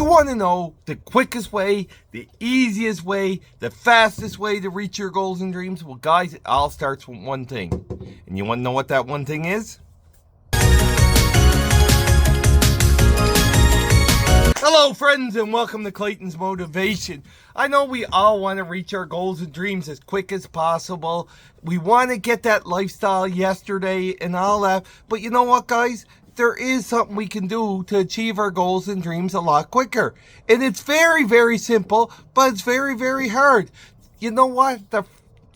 you want to know the quickest way, the easiest way, the fastest way to reach your goals and dreams? Well, guys, it all starts with one thing. And you want to know what that one thing is? Hello, friends, and welcome to Clayton's Motivation. I know we all want to reach our goals and dreams as quick as possible. We want to get that lifestyle yesterday and all that. But you know what, guys? There is something we can do to achieve our goals and dreams a lot quicker. And it's very, very simple, but it's very, very hard. You know what? The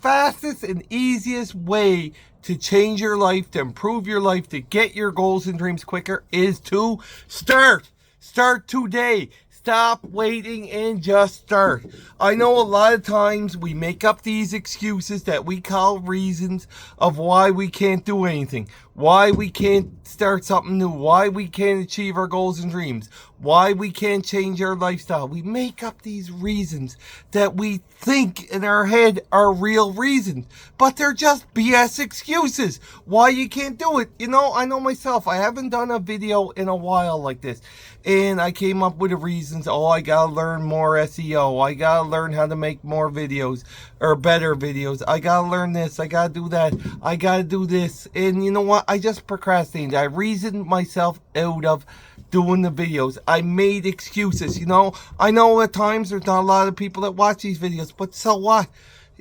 fastest and easiest way to change your life, to improve your life, to get your goals and dreams quicker is to start. Start today. Stop waiting and just start. I know a lot of times we make up these excuses that we call reasons of why we can't do anything, why we can't start something new, why we can't achieve our goals and dreams, why we can't change our lifestyle. We make up these reasons that we think in our head are real reasons, but they're just BS excuses why you can't do it. You know, I know myself, I haven't done a video in a while like this, and I came up with the reasons. Oh, I gotta learn more SEO. I gotta learn how to make more videos or better videos. I gotta learn this. I gotta do that. I gotta do this. And you know what? I just procrastinated. I reasoned myself out of doing the videos. I made excuses. You know, I know at times there's not a lot of people that watch these videos, but so what?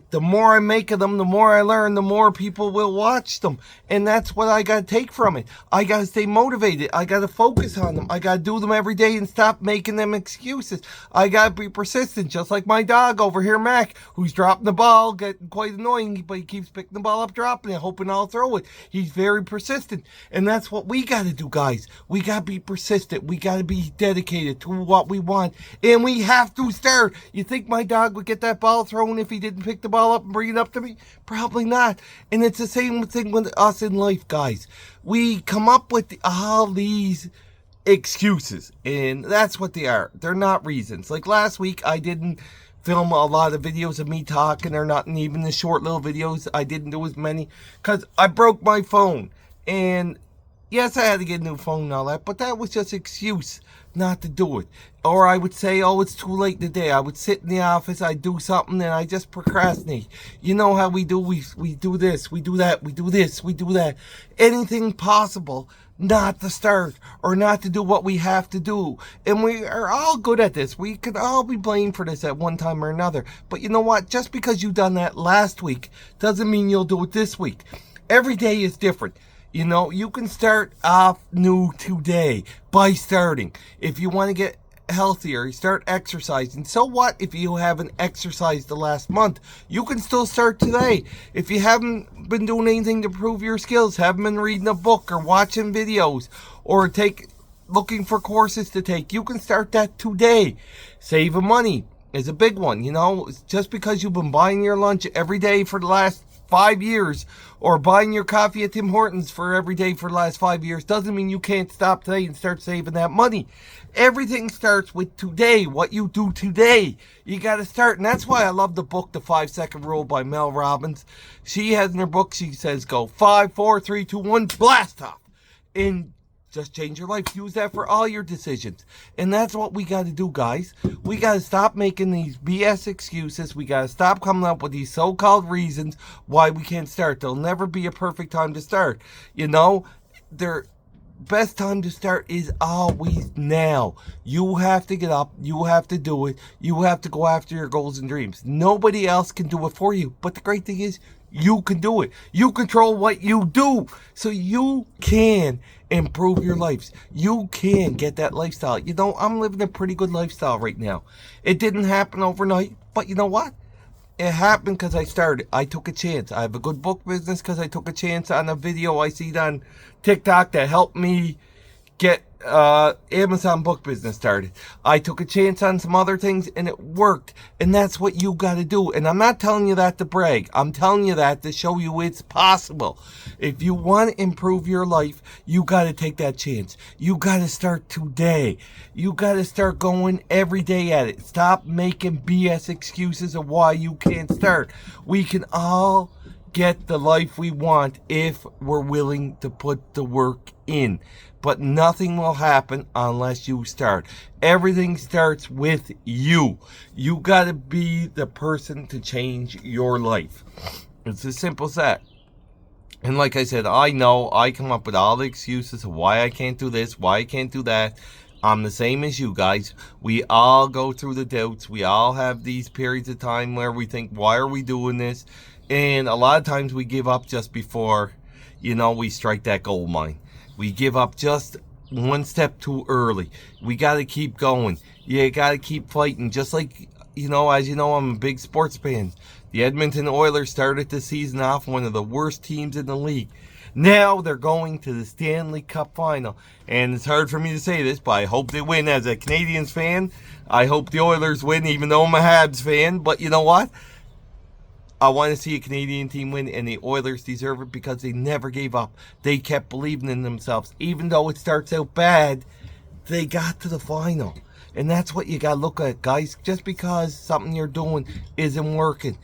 The more I make of them, the more I learn, the more people will watch them. And that's what I got to take from it. I got to stay motivated. I got to focus on them. I got to do them every day and stop making them excuses. I got to be persistent, just like my dog over here, Mac, who's dropping the ball, getting quite annoying, but he keeps picking the ball up, dropping it, hoping I'll throw it. He's very persistent. And that's what we got to do, guys. We got to be persistent. We got to be dedicated to what we want. And we have to start. You think my dog would get that ball thrown if he didn't pick the ball up and bring it up to me? Probably not. And it's the same thing with us in life, guys. We come up with all these excuses, and that's what they are. They're not reasons. Like last week, I didn't film a lot of videos of me talking, or not even the short little videos. I didn't do as many because I broke my phone. And yes, I had to get a new phone and all that, but that was just excuse not to do it. Or I would say, oh, it's too late today. I would sit in the office, I'd do something, and I just procrastinate. You know how we do. We do this, we do that, we do this, we do that. Anything possible not to start or not to do what we have to do. And we are all good at this. We could all be blamed for this at one time or another. But you know what? Just because you done that last week doesn't mean you'll do it this week. Every day is different. You know, you can start off new today by starting. If you want to get healthier, you start exercising. So what if you haven't exercised the last month? You can still start today. If you haven't been doing anything to improve your skills, haven't been reading a book or watching videos or looking for courses to take, you can start that today. Saving money is a big one. You know, just because you've been buying your lunch every day for the last 5 years, or buying your coffee at Tim Hortons for every day for the last 5 years, doesn't mean you can't stop today and start saving that money. Everything starts with today. What you do today, you got to start. And that's why I love the book, The 5-Second Rule by Mel Robbins. She has in her book, she says, go 5, 4, 3, 2, 1, blast off. And just change your life. Use that for all your decisions. And that's what we got to do, guys. We got to stop making these BS excuses. We got to stop coming up with these so-called reasons why we can't start. There'll never be a perfect time to start. You know, the best time to start is always now. You have to get up. You have to do it. You have to go after your goals and dreams. Nobody else can do it for you. But the great thing is, you can do it. You control what you do. So you can improve your lives. You can get that lifestyle. You know, I'm living a pretty good lifestyle right now. It didn't happen overnight, but you know what? It happened because I started. I took a chance. I have a good book business because I took a chance on a video I seen on TikTok that helped me get Amazon book business started. I took a chance on some other things and it worked. And that's what you got to do. And I'm not telling you that to brag. I'm telling you that to show you it's possible. If you want to improve your life, you got to take that chance. You got to start today. You got to start going every day at it. Stop making BS excuses of why you can't start. We can all get the life we want if we're willing to put the work in. but nothing will happen unless you start. Everything starts with you. You got to be the person to change your life. It's as simple as that. And like I said, I know I come up with all the excuses of why I can't do this, why I can't do that. I'm the same as you guys. We all go through the doubts. We all have these periods of time where we think, why are we doing this? And a lot of times we give up just before, we strike that gold mine. We give up just one step too early. We got to keep going. You got to keep fighting. Just like, as you know, I'm a big sports fan. The Edmonton Oilers started the season off one of the worst teams in the league. Now they're going to the Stanley Cup final. And it's hard for me to say this, but I hope they win. As a Canadiens fan, I hope the Oilers win, even though I'm a Habs fan. But you know what? I want to see a Canadian team win, and the Oilers deserve it because they never gave up. They kept believing in themselves. Even though it starts out bad, they got to the final. And that's what you got to look at, guys. Just because something you're doing isn't working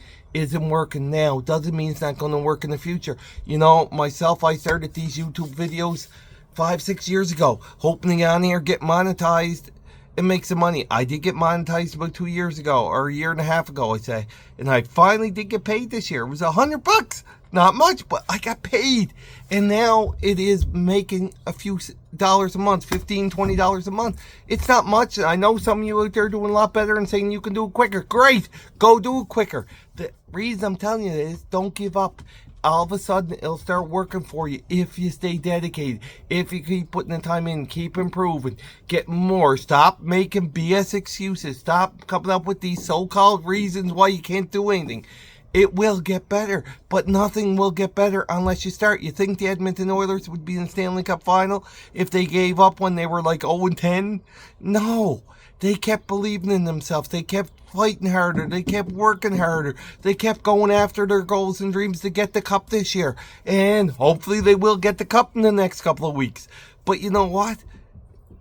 now doesn't mean it's not going to work in the future. Myself, I started these YouTube videos 5-6 years ago, hoping to get on here, get monetized, and make some money. I did get monetized about 2 years ago, or a year and a half ago, I say, and I finally did get paid this year. It was $100, not much, but I got paid, and now it is making a few dollars a month, $15, $20 a month. It's not much. I know some of you out there doing a lot better and saying you can do it quicker. Great, go do it quicker. The reason I'm telling you is, don't give up. All of a sudden, it'll start working for you if you stay dedicated, if you keep putting the time in, keep improving, get more. Stop making BS excuses. Stop coming up with these so-called reasons why you can't do anything. It will get better, but nothing will get better unless you start. You think the Edmonton Oilers would be in the Stanley Cup final if they gave up when they were like 0-10? No. They kept believing in themselves. They kept fighting harder. They kept working harder. They kept going after their goals and dreams to get the cup this year. And hopefully they will get the cup in the next couple of weeks. But you know what?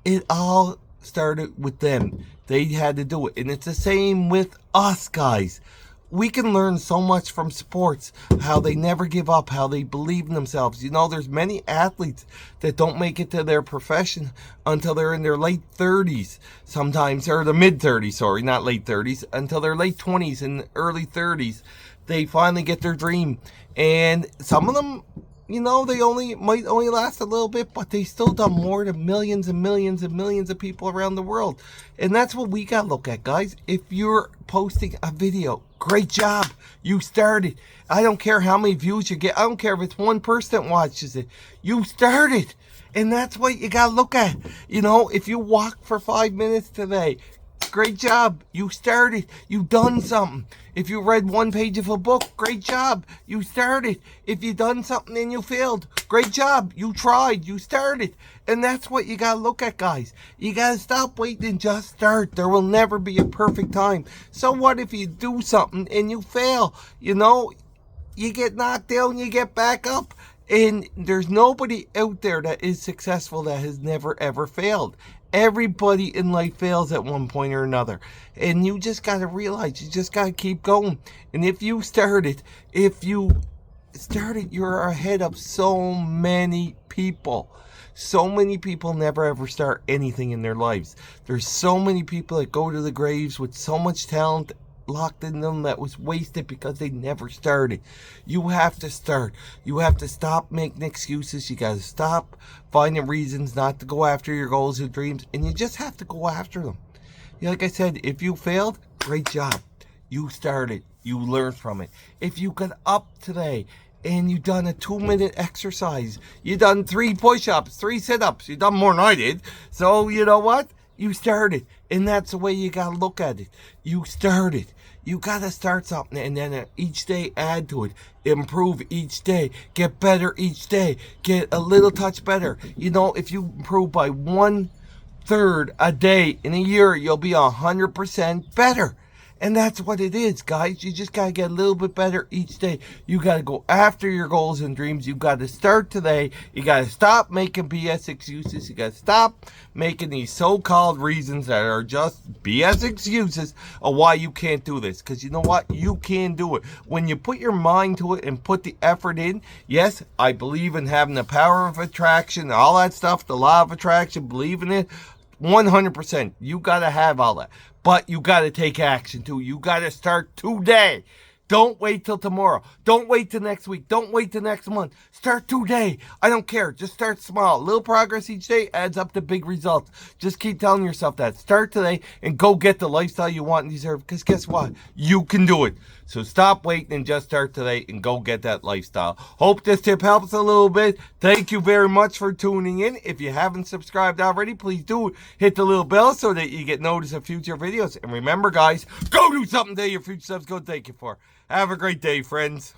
It all started with them. They had to do it. And it's the same with us, guys. We can learn so much from sports, how they never give up, how they believe in themselves. There's many athletes that don't make it to their profession until they're in their late 30s. Sometimes, or the mid 30s, sorry, not late 30s, until their late 20s and early 30s. They finally get their dream. And some of them, they might only last a little bit, but they still done more to millions and millions and millions of people around the world. And that's what we got to look at, guys. If you're posting a video, great job. You started. I don't care how many views you get. I don't care if it's one person that watches it. You started. And that's what you got to look at. If you walk for 5 minutes today, great job. You started. You done something. If you read one page of a book, great job. You started. If you done something and you failed, great job. You tried. You started. And that's what you got to look at, guys. You got to stop waiting and just start. There will never be a perfect time. So what if you do something and you fail? You get knocked down, you get back up. And there's nobody out there that is successful that has never, ever failed. Everybody in life fails at one point or another. And you just got to realize, you just got to keep going. And if you started, you're ahead of so many people. So many people never ever start anything in their lives. There's so many people that go to the graves with so much talent locked in them that was wasted because they never started. You have to start. You have to stop making excuses. You got to stop finding reasons not to go after your goals and dreams, and you just have to go after them. Like I said, if you failed, great job. You started. You learned from it. If you got up today and you done a 2-minute exercise, you done 3 push-ups, 3 sit-ups, you done more than I did. So you know what? You started. And that's the way you got to look at it. You started. You got to start something and then each day add to it. Improve each day. Get better each day. Get a little touch better. If you improve by 1/3 a day in a year, you'll be 100% better. And that's what it is, guys. You just got to get a little bit better each day. You got to go after your goals and dreams. You got to start today. You got to stop making BS excuses. You got to stop making these so-called reasons that are just BS excuses of why you can't do this. Because you know what? You can do it. When you put your mind to it and put the effort in, yes, I believe in having the power of attraction, all that stuff, the law of attraction, believe in it. 100%. You got to have all that. But you got to take action too. You got to start today. Don't wait till tomorrow. Don't wait till next week. Don't wait till next month. Start today. I don't care. Just start small. Little progress each day adds up to big results. Just keep telling yourself that. Start today and go get the lifestyle you want and deserve. Because guess what? You can do it. So stop waiting and just start today and go get that lifestyle. Hope this tip helps a little bit. Thank you very much for tuning in. If you haven't subscribed already, please do hit the little bell so that you get notice of future videos. And remember, guys, go do something that your future self's going to thank you for. Have a great day, friends.